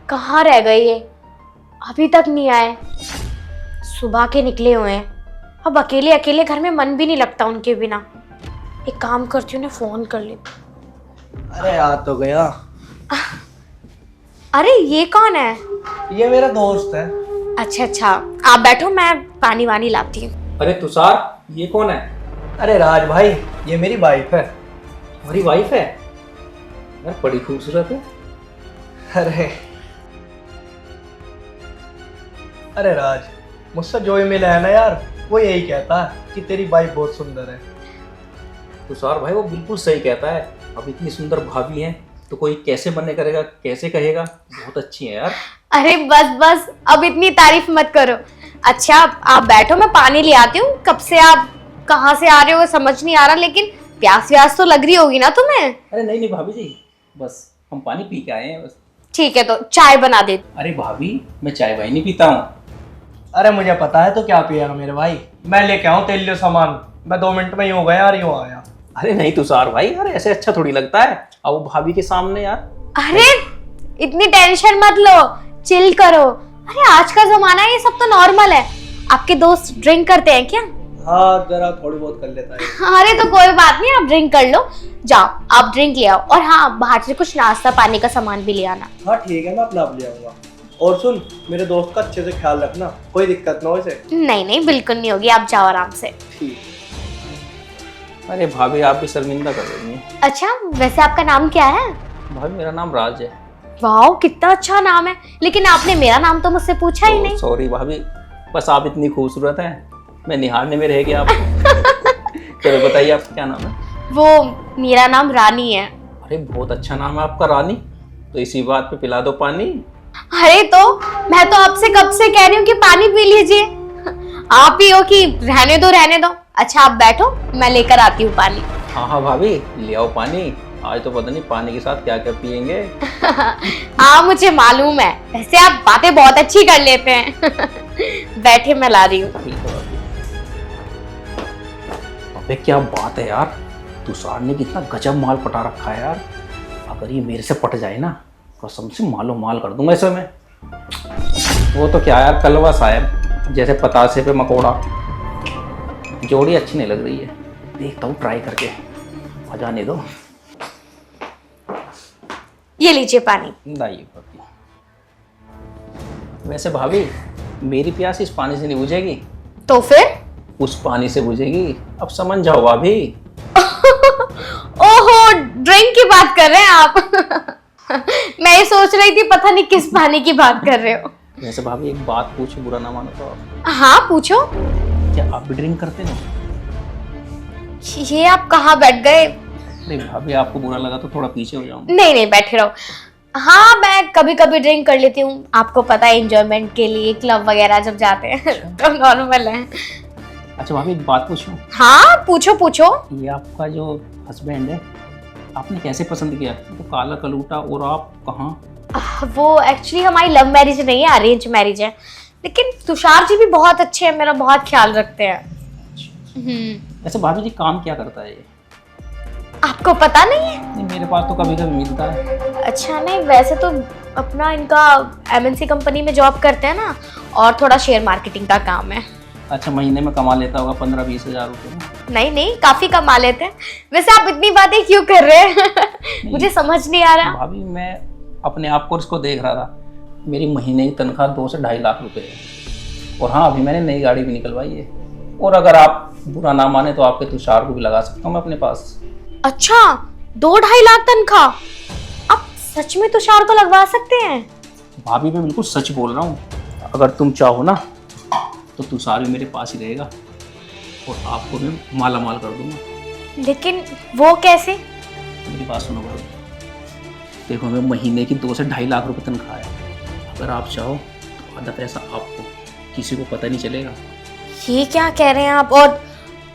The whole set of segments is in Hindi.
कहाँ रह गए ये? अभी तक नहीं आए। सुबह के निकले हुए हैं। अब अकेले अकेले घर में मन भी नहीं लगता उनके बिना। एक काम करती हूँ, उन्हें फोन कर लेती। अरे आ तो गया। अरे ये कौन है? ये मेरा दोस्त है। अच्छा अच्छा, आप बैठो, मैं पानी वानी लाती हूँ। अरे तुषार, ये कौन है? अरे राज भाई, ये मेरी वाइफ है। तुम्हारी वाइफ है? यार बड़ी खूबसूरत है। अरे अरे राज, मुझसे जो ही मिला है ना यार, वो यही कहता है कि तेरी वाइफ बहुत सुंदर है। तुषार भाई वो बिल्कुल सही कहता है। अब इतनी सुंदर भाभी है तो कोई कैसे मना करेगा, कैसे कहेगा? बहुत अच्छी है यार। अरे बस बस, अब इतनी तारीफ मत करो। अच्छा आप बैठो, मैं पानी ले आती हूँ। कब से आप कहाँ से आ रहे हो समझ नहीं आ रहा, लेकिन प्यास व्यास तो लग रही होगी ना तुम्हें? अरे नहीं नहीं भाभी जी, बस हम पानी पी के आए हैं बस। ठीक है तो चाय बना दे। अरे भाभी, मैं चाय वाय नहीं पीता हूँ। अरे मुझे पता है तो क्या पिएगा मेरे भाई। मैं लेके आऊँ तेरे लिए सामान। मैं 2 मिनट में ही हो गया यार, यूँ आया। अरे नहीं तुषार भाई, यार ऐसे अच्छा थोड़ी लगता है अब वो भाभी के सामने यार। अरे इतनी टेंशन मत लो, चिल करो। अरे आज का जमाना है, ये सब तो नॉर्मल है। आपके दोस्त ड्रिंक करते हैं क्या? हाँ जरा थोड़ी बहुत कर लेता है। अरे तो कोई बात नहीं, आप ड्रिंक कर लो। जाओ आप ड्रिंक ले आओ, और हाँ बाहर से कुछ नाश्ता पानी का सामान भी ले आना। हाँ ठीक है, मैं अपना आप ले आऊंगा। और सुन, मेरे दोस्त का अच्छे से ख्याल रखना, कोई दिक्कत ना हो इसे। नहीं नहीं बिल्कुल नहीं होगी, आप जाओ आराम से। ठीक। अरे भाभी आप भी शर्मिंदा कर रही हैं। अच्छा वैसे आपका नाम क्या है? भाभी मेरा नाम राज है। वाह कितना अच्छा नाम है, लेकिन आपने मेरा नाम तो मुझसे पूछा ही नहीं। सॉरी भाभी, बस आप इतनी खूबसूरत हैं, मैं निहारने में रह गया आपको। चलो बताइए आपका क्या नाम है? वो मेरा नाम रानी है। अरे बहुत अच्छा नाम है आपका, रानी। तो इसी बात पे पिला दो पानी। अरे तो मैं तो आपसे कब से कह रही हूँ कि पानी पी लीजिए, आप ही हो कि रहने दो रहने दो। अच्छा आप बैठो, मैं लेकर आती हूँ पानी। हाँ हाँ भाभी, ले आओ पानी। आज तो पता नहीं पानी के साथ क्या क्या पियेंगे। हाँ मुझे मालूम है, वैसे आप बातें बहुत अच्छी कर लेते हैं। बैठे, मैं ला रही हूँ। ठीक है भाभी। अबे क्या बात है यार, तुषार ने कितना गजब माल पटा रखा है यार। अगर ये मेरे से पट जाए ना, कसम से मालो माल कर दूंगा इसे मैं। वो तो क्या यार, कलवा साहब जैसे पतासे पे मकोड़ा। जोड़ी अच्छी नहीं लग रही है, देखता हूँ ट्राई करके। आ जाने दो। ये लीजिए पानी। लाइए भाभी। वैसे भाभी, मेरी प्यास इस पानी से नहीं बुझेगी, तो फिर? उस पानी से बुझेगी। अब समझ जाओ भाभी। ओहो, ड्रिंक की बात कर रहे हैं आप? मैं ये सोच रही थी पता नहीं किस पानी की बात कर रहे हो। वैसे भाभी एक बात पूछो, बुरा ना मानो तो आप। हाँ पूछो। क्या आप भी ड्रिंक करते हो? ये आप कहाँ बैठ गए? नहीं भाभी, आपको बुरा लगा तो थोड़ा पीछे हो जाऊँ। नहीं नहीं बैठे रहो। हाँ मैं कभी कभी ड्रिंक कर लेती हूँ, आपको पता है एंजॉयमेंट के लिए क्लब वगैरह जब जाते हैं तो नॉर्मल है। अच्छा भाभी एक बात पूछूं? हाँ पूछो पूछो। ये आपका जो हस्बैंड है, आपने कैसे पसंद किया? तो काला कलूटा, और आप कहाँ? वो एक्चुअली हमारी लव मैरिज नहीं है, अरेंज मैरिज है। लेकिन तुषार जी भी बहुत अच्छे हैं, मेरा बहुत ख्याल रखते हैं। वैसे भाभी जी काम क्या करता है ये? आपको पता नहीं है? नहीं, मेरे पास तो कभी कभी मिलता है। अच्छा नहीं, वैसे तो अपना इनका एमएनसी कंपनी में जॉब करते हैं ना, और थोड़ा शेयर मार्केटिंग का काम है। अच्छा, महीने में कमा लेता होगा 15-20 हज़ार रुपये? नहीं नहीं, काफी कमा लेते हैं। वैसे आप इतनी बातें क्यों कर रहे हैं? मुझे समझ नहीं आ रहा। भाभी मैं अपने आप को इसको देख रहा था। मेरी महीने की तनख्वाह 2 से 2.5 लाख रुपए है। और हाँ, अभी मैंने नई गाड़ी भी निकलवाई है। और अगर आप बुरा ना माने तो आपके तुषार को भी लगा सकता हूँ मैं अपने पास। अच्छा, 2-2.5 लाख तनख्वाह? आप सच में तुषार को लगवा सकते हैं? भाभी मैं बिल्कुल सच बोल रहा हूँ। अगर तुम चाहो ना तो तुषार भी मेरे पास ही रहेगा, और आपको मैं माला माल कर दूंगा। लेकिन वो कैसे? मेरी बात सुनो भाभी, देखो मैं महीने की 2 से 2.5 लाख रुपए तनख्वाह है। अगर आप चाहो तो आधा पैसा आपको, किसी को पता नहीं चलेगा। ये क्या कह रहे हैं आप? और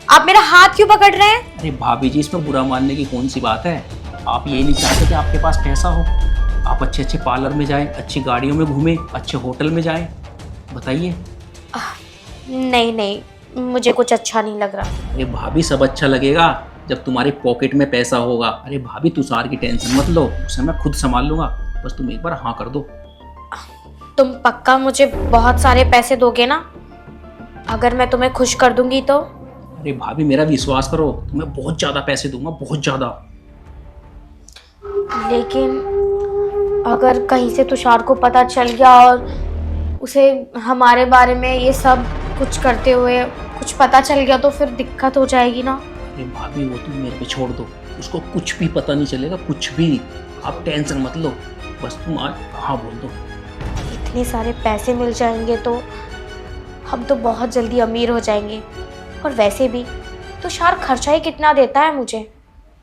आप मेरा हाथ क्यों पकड़ रहे हैं? अरे भाभी जी, इसमें बुरा मानने की कौन सी बात है? आप ये नहीं चाहते कि आपके पास पैसा हो, आप अच्छे अच्छे पार्लर में जाएं, अच्छी गाड़ियों में घूमें, अच्छे होटल में जाएं? बताइए। नहीं नहीं, मुझे कुछ अच्छा नहीं लग रहा। अरे भाभी, सब अच्छा लगेगा जब तुम्हारे पॉकेट में पैसा होगा। अरे भाभी, तुषार की टेंशन मत लो, उसे मैं खुद संभाल लूंगा। बस तुम एक बार हाँ कर दो। तुम पक्का मुझे बहुत सारे पैसे दोगे ना, अगर मैं तुम्हें खुश कर दूंगी तो? अरे भाभी मेरा विश्वास करो, तुम्हें बहुत ज़्यादा पैसे दूंगा, बहुत ज़्यादा। लेकिन अगर कहीं से तुषार को पता चल गया और उसे हमारे बारे में ये सब कुछ करते हुए कुछ पता चल गया तो फिर दिक्कत हो जाएगी ना। अरे भाभी वो तुम मेरे पे छोड़ दो, उसको कुछ भी पता नहीं चलेगा, कुछ भी। आप टेंशन मत लो, बस तुम आज हाँ बोल दो। इतने सारे पैसे मिल जाएंगे तो हम तो बहुत जल्दी अमीर हो जाएंगे। और वैसे भी तुषार खर्चा ही कितना देता है मुझे,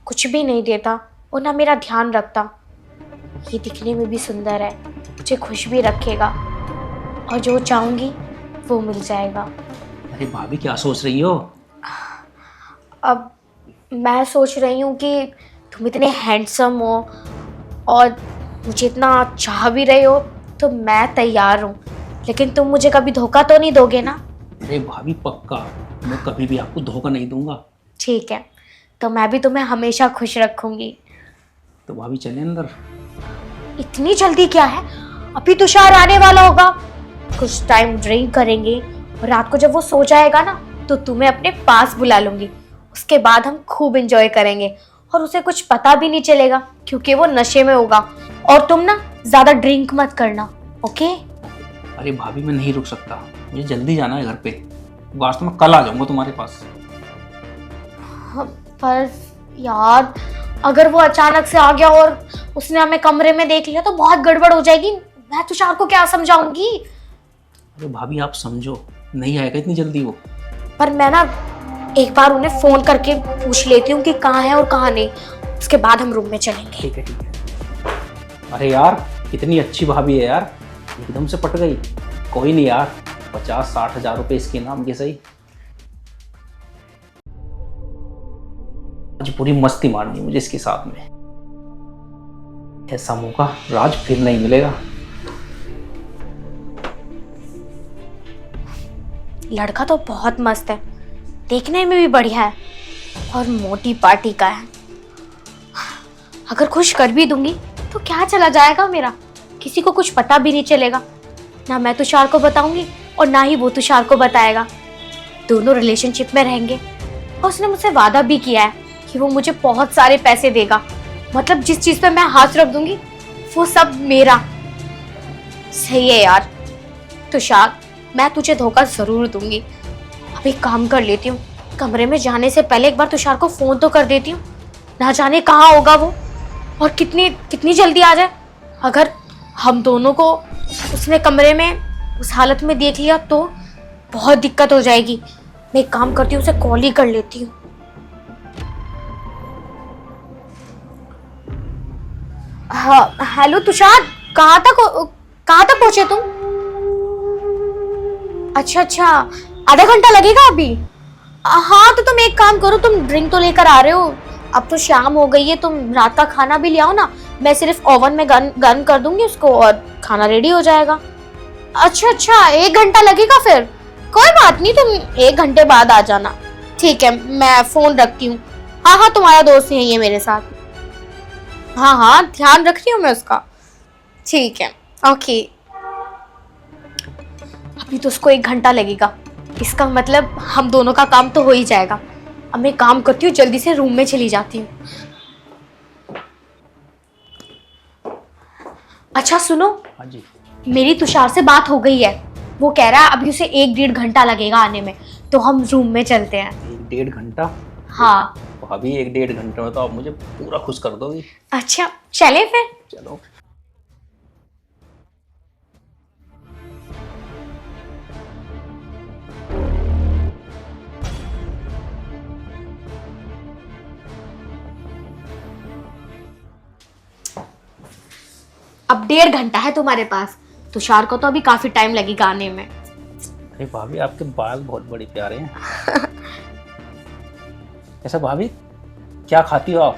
कुछ भी नहीं देता और ना मेरा ध्यान रखता। ये दिखने में भी सुंदर है, मुझे खुश भी रखेगा और जो चाहूँगी वो मिल जाएगा। अरे भाभी क्या सोच रही हो? अब मैं सोच रही हूँ कि तुम इतने हैंडसम हो और मुझे इतना चाह भी रहे हो, तो मैं तैयार हूँ। लेकिन तुम मुझे कभी धोखा तो नहीं दोगे ना? अरे भाभी पक्का, मैं कभी भी आपको धोखा नहीं दूंगा। ठीक है, तो मैं भी तुम्हें हमेशा खुश रखूंगी। तो भाभी चले अंदर। इतनी जल्दी क्या है, अभी तुषार आने वाला होगा। कुछ टाइम ड्रिंक करेंगे और रात को जब वो सो जाएगा ना तो तुम्हें अपने पास बुला लूंगी। उसके बाद हम खूब एंजॉय करेंगे और उसे कुछ पता भी नहीं चलेगा क्योंकि वो नशे में होगा। और तुम ना ज्यादा ड्रिंक मत करना, ओके? अरे भाभी मैं नहीं रुक सकता, मुझे जल्दी जाना है घर पे। वास्तव में कल आ जाऊंगा तुम्हारे पास। पर यार, अगर वो अचानक से आ गया और उसने हमें कमरे में देख लिया तो बहुत गड़बड़ हो जाएगी। मैं तुषार को क्या समझाऊंगी? अरे भाभी आप समझो, नहीं आएगा इतनी जल्दी वो। पर मैं ना एक बार उन्हें फोन करके पूछ लेती हूँ कि कहाँ है और कहाँ नहीं, उसके बाद हम रूम में चलेंगे। ठीक है ठीक है। अरे यार कितनी अच्छी भाभी है यार, एकदम से पट गई। कोई नहीं यार, 50-60 हज़ार रुपये इसके नाम के सही। आज पूरी मस्ती मारनी मुझे इसके साथ में। ऐसा मौका राज फिर नहीं मिलेगा। लड़का तो बहुत मस्त है, देखने में भी बढ़िया है और मोटी पार्टी का है। अगर खुश कर भी दूंगी तो क्या चला जाएगा मेरा, किसी को कुछ पता भी नहीं चलेगा। ना मैं तुषार को बताऊंगी और ना ही वो तुषार को बताएगा। दोनों रिलेशनशिप में रहेंगे और उसने मुझसे वादा भी किया है कि वो मुझे बहुत सारे पैसे देगा। मतलब जिस चीज पे मैं हाथ रख दूंगी वो सब मेरा। सही है यार तुषार, मैं तुझे धोखा जरूर दूंगी। अभी काम कर लेती हूँ, कमरे में जाने से पहले एक बार तुषार को फोन तो कर देती हूँ। ना जाने कहाँ होगा वो और कितनी जल्दी आ जाए। अगर हम दोनों को उसने कमरे में उस हालत में देख लिया तो बहुत दिक्कत हो जाएगी। मैं एक काम करती हूँ, उसे कॉल ही कर लेती हूँ। हाँ हेलो तुषार, कहाँ तक पहुंचे तुम? अच्छा, आधा घंटा लगेगा अभी? हाँ तो तुम एक काम करो, तुम ड्रिंक तो लेकर आ रहे हो, अब तो शाम हो गई है, तुम रात का खाना भी ले आओ ना। मैं सिर्फ ओवन में गर्म कर दूंगी उसको और खाना रेडी हो जाएगा। अच्छा 1 घंटा लगेगा फिर? कोई बात नहीं, तुम 1 घंटे बाद आ जाना। ठीक है, मैं फोन रखती हूँ। हाँ तुम्हारा दोस्त यही है मेरे साथ। हाँ ध्यान रख रही हूँ मैं उसका। ठीक है ओके। अभी तो उसको 1 घंटा लगेगा, इसका मतलब हम दोनों का काम तो हो ही जाएगा। अब मैं काम करती हूँ, जल्दी से रूम में चली जाती हूँ। अच्छा सुनो। हाँ जी। मेरी तुषार से बात हो गई है, वो कह रहा है अभी उसे 1-1.5 घंटा लगेगा आने में, तो हम रूम में चलते हैं। 1-1.5 घंटा? हाँ भाभी 1-1.5 घंटे में तो आप मुझे पूरा खुश कर दोगी। अच्छा चले फिर। चलो। अब 1.5 घंटा है तुम्हारे पास, तुषार को तो अभी काफी टाइम लगेगा आने में। अरे भाभी आपके बाल बहुत बड़े प्यारे हैं। ऐसा भाभी क्या खाती हो आप,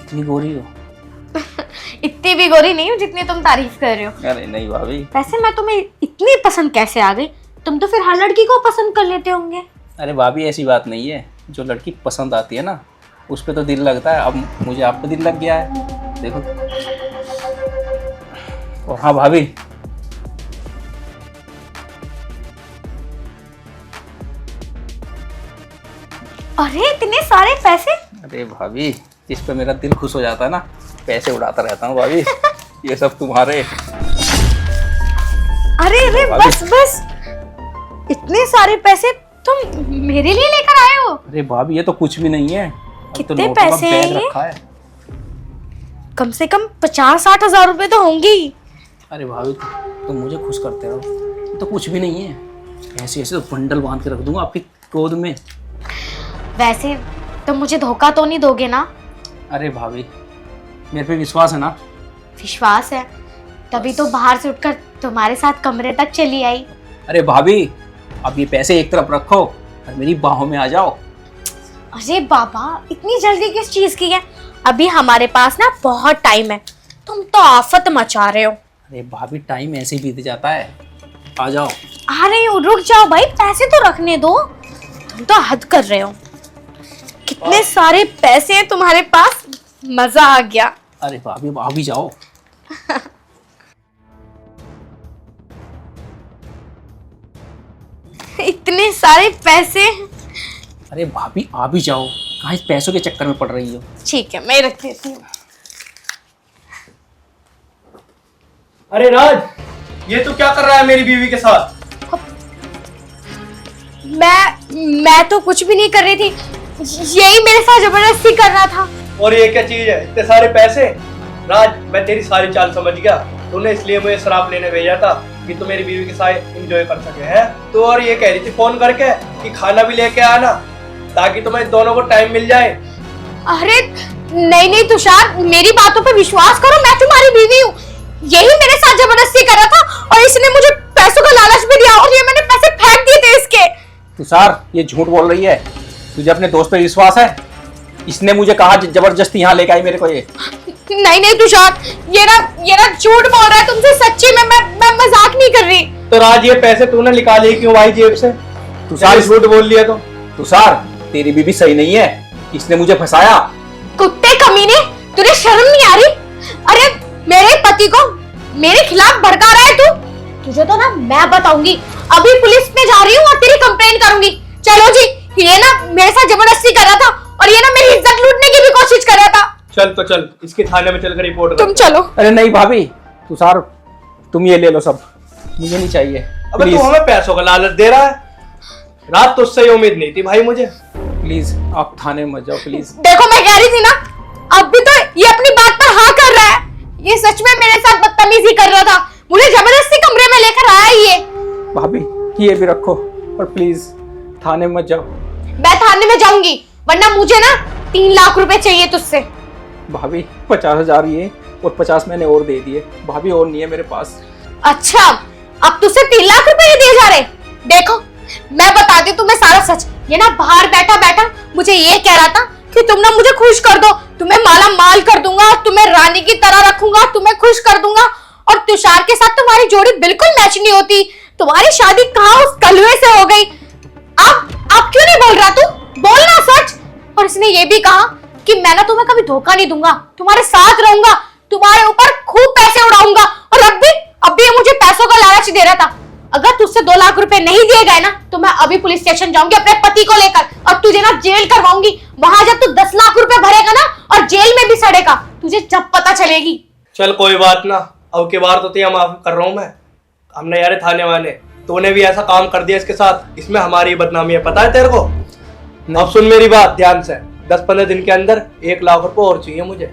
इतनी गोरी हो? इतनी भी गोरी नहीं हूँ जितनी तुम तारीफ कर रहे हो। अरे नहीं भाभी। वैसे मैं तुम्हें इतनी पसंद कैसे आ गई? तुम तो फिर हर लड़की को पसंद कर लेते होंगे। अरे भाभी ऐसी बात नहीं है, जो लड़की पसंद आती है ना उस पे तो दिल लगता है। अब मुझे आप पे दिल लग गया है, देखो। और हाँ भाभी, अरे इतने सारे पैसे। अरे भाभी, इस पे मेरा दिल खुश हो जाता है ना, पैसे उड़ाता रहता हूँ भाभी। ये सब तुम्हारे। अरे अरे बस बस, इतने सारे पैसे तुम मेरे लिए लेकर आए हो? अरे भाभी, ये तो कुछ भी नहीं है। अब तो कितने नोटों का पैसे बैग हैं ये? रखा है। कम से कम 50-60 हजार रुपए तो होंगे ही। अरे भाभी, तुम मुझे खुश करते हो, ये तो कुछ भी नहीं है। ऐसे ऐसे तो बंडल बांध के रख दूंगा आपकी गोद में। वैसे तुम मुझे धोखा तो नहीं दोगे ना? अरे भाभी, मेरे पे विश्वास है ना? विश्वास है, तभी तो बाहर से उठकर तुम्हारे साथ कमरे तक चली आई। अरे भाभी, अब ये पैसे एक तरफ रखो और मेरी बाहों में आ जाओ। अरे बाबा, इतनी जल्दी किस चीज की है? अभी हमारे पास ना बहुत टाइम है, तुम तो आफत मचा रहे हो। अरे भाभी, टाइम ऐसे ही बीत जाता है, आ जाओ। आ रही हूँ, रुक जाओ भाई, पैसे तो रखने दो। तुम तो हद कर रहे हो। कितने सारे पैसे हैं तुम्हारे पास, मजा आ गया। अरे भाभी, अब आ भी जाओ। इतने सारे पैसे। अरे भाभी, आ भी जाओ, कहाँ इस पैसों के चक्कर में पड़ रही हो? ठीक है, मैं रख देती हूँ। अरे राज, ये तू क्या कर रहा है मेरी बीवी के साथ? मैं तो कुछ भी नहीं कर रही थी, यही मेरे साथ जबरदस्ती कर रहा था। और ये क्या चीज है, इतने सारे पैसे? राज, मैं तेरी सारी चाल समझ गया। तूने इसलिए मुझे शराब लेने भेजा था कि तू मेरी बीवी के साथ एंजॉय कर सके, है? तो और ये कह रही थी फोन करके कि खाना भी लेके आना, ताकि तुम्हें दोनों को टाइम मिल जाए। अरे नहीं तुषार, मेरी बातों पे विश्वास करो, मैं तुम्हारी बीवी हूँ। यही मेरे साथ जबरदस्ती कर रहा था और इसने मुझे पैसों का लालच भी दिया और ये मैंने पैसे फेंक दिए थे इसके। तुषार, ये झूठ बोल रही है। तुझे अपने दोस्त पे विश्वास है? इसने मुझे कहा जबरदस्ती यहाँ लेके आई मेरे को ये। नहीं तुषार, ये ना झूठ बोल रहा है तुमसे। सच्ची में मैं मजाक नहीं कर रही। तो राज, ये पैसे तूने निकाले क्यों भाई जेब से? तुषार, झूठ बोल लिया तो। तुषार, तेरी बीवी सही नहीं है, इसने मुझे फंसाया। कुत्ते कमीने, तुझे शर्म नहीं आ रही? अरे मेरे पति को मेरे खिलाफ भड़का रहा है तू। तुझे तो ना मैं बताऊंगी, अभी पुलिस में जा रही हूँ और तेरी कंप्लेन करूंगी। चलो जी, ये ना मेरे साथ जबरदस्ती कर रहा था और ये ना मेरी इज्जत लूटने की भी कोशिश कर रहा था। चल तो चल, इसके थाने में चलकर रिपोर्ट कर। तुम चलो। अरे नहीं भाभी, तुषार, तुम ये ले लो सब, मुझे नहीं चाहिए। अबे तू हमें पैसों का लालच दे रहा है? रात तो उससे उम्मीद नहीं थी भाई मुझे। प्लीज आप थाने में मत जाओ, प्लीज। देखो, मैं कह रही थी ना, अब भी तो ये अपनी बात पर हाँ कर रहा है। ये सच में मेरे साथ बदतमीजी कर रहा था, मुझे जबरदस्ती कमरे में लेकर आया ये। भाभी, ये भी रखो और प्लीज थाने में मत जाओ। मैं थाने में जाऊंगी, वरना मुझे ना 3 लाख रुपए चाहिए तुझसे। भाभी, 50,000 ये और 50 मैंने और दे दिए भाभी, और नहीं है मेरे पास। अच्छा, अब तुझसे 3 लाख रुपए दिए जा रहे? देखो, मैं बताती तुम्हें सारा सच। ये ना बाहर बैठा बैठा मुझे ये कह रहा था कि तुम ना मुझे खुश कर दो, तुम्हें माला माल कर दूंगा, तुम्हें रानी की तरह रखूंगा, तुम्हें खुश कर दूंगा। और तुषार के साथ तुम्हारी जोड़ी बिल्कुल मैच नहीं होती। तुम्हारी शादी कहाँ उस कलवे से हो गई। अब क्यों नहीं बोल रहा तू? बोलना सच। और इसने ये भी कहा कि मैं ना तुम्हें कभी धोखा नहीं दूंगा, तुम्हारे साथ रहूंगा, तुम्हारे ऊपर खूब पैसे उड़ाऊंगा। और अब भी ये मुझे पैसों का लालच दे रहा था। अगर तुझसे 2 लाख रुपए नहीं दिए गए ना, तो मैं अभी पुलिस स्टेशन जाऊंगी अपने पति को लेकर और तुझे ना जेल करवाऊंगी। वहां जब तू 10 लाख रुपए भरेगा ना और जेल में भी सड़ेगा, तुझे जब पता चलेगी। चल कोई बात ना, अब की बार तो तेरा माफ कर रहा हूँ मैं। हमने यार थाने वाले, तूने भी ऐसा काम कर दिया इसके साथ, इसमें हमारी बदनामी है, पता है तेरे को? अब सुन मेरी बात ध्यान से, 10-15 दिन के अंदर 1 लाख रुपए और चाहिए मुझे,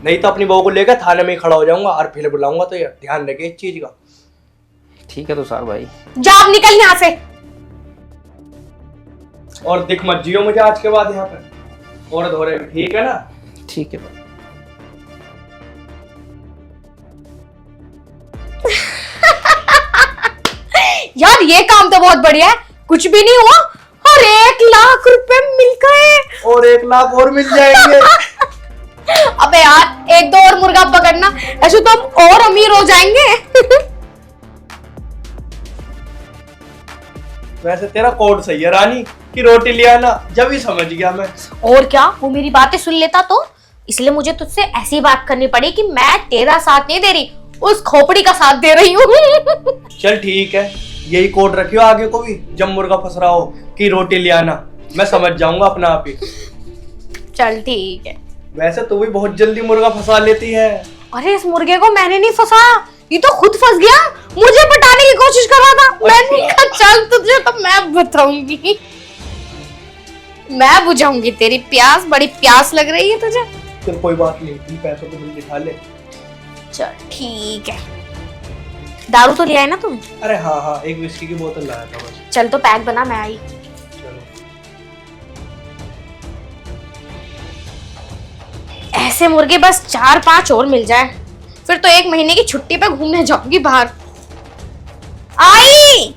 नहीं तो अपनी बहू को लेकर थाने में ही खड़ा हो जाऊंगा और फिर बुलाऊंगा। तो यार ध्यान रखिए इस चीज का। ठीक है तुषार भाई। जा, अब निकल यहाँ से। और दिख मत जियो मुझे आज के बाद यहाँ पे, और धोरे, ठीक है ना? ठीक है भाई। यार ये काम तो बहुत बढ़िया है, कुछ भी नहीं हुआ और 1 लाख रुपए मिल गए। और 1 लाख और मिल जाएंगे। अबे यार, 1-2 और मुर्गा पकड़ना, ऐसे तो हम और अमीर हो जाएंगे। वैसे तेरा कोड सही है रानी, कि रोटी ले आना, जब ही समझ गया मैं। और क्या, वो मेरी बातें सुन लेता तो? इसलिए मुझे तुझसे ऐसी बात करनी पड़ी कि मैं तेरा साथ नहीं दे रही, उस खोपड़ी का साथ दे रही हूँ। चल ठीक है, यही कोड रखियो आगे को भी, जब मुर्गा फंस रहा हो कि रोटी ले आना। मैं समझ जाऊंगा अपना आप ही। चल ठीक है। वैसे तू भी बहुत जल्दी मुर्गा फंसा लेती है। अरे इस मुर्गे को मैंने नहीं फंसाया, ये तो खुद फंस गया, मुझे पटाने की कोशिश कर रहा था। मैंने कहा चल तुझे तो मैं बताऊंगी, मैं बुझाऊंगी तेरी प्यास, बड़ी प्यास लग रही है तुझे। चल कोई बात नहीं, इन पैसों को जल्दी खा ले। चल ठीक है। दारू तो ले आए ना तुम? अरे हाँ हाँ, एक विस्की की बोतल लाया था बस। चल तो पैक बना, मैं आई। चलो। ऐसे मुर्गे बस 4-5 और मिल जाए, फिर तो 1 महीने की छुट्टी पे घूमने जाऊंगी बाहर। आई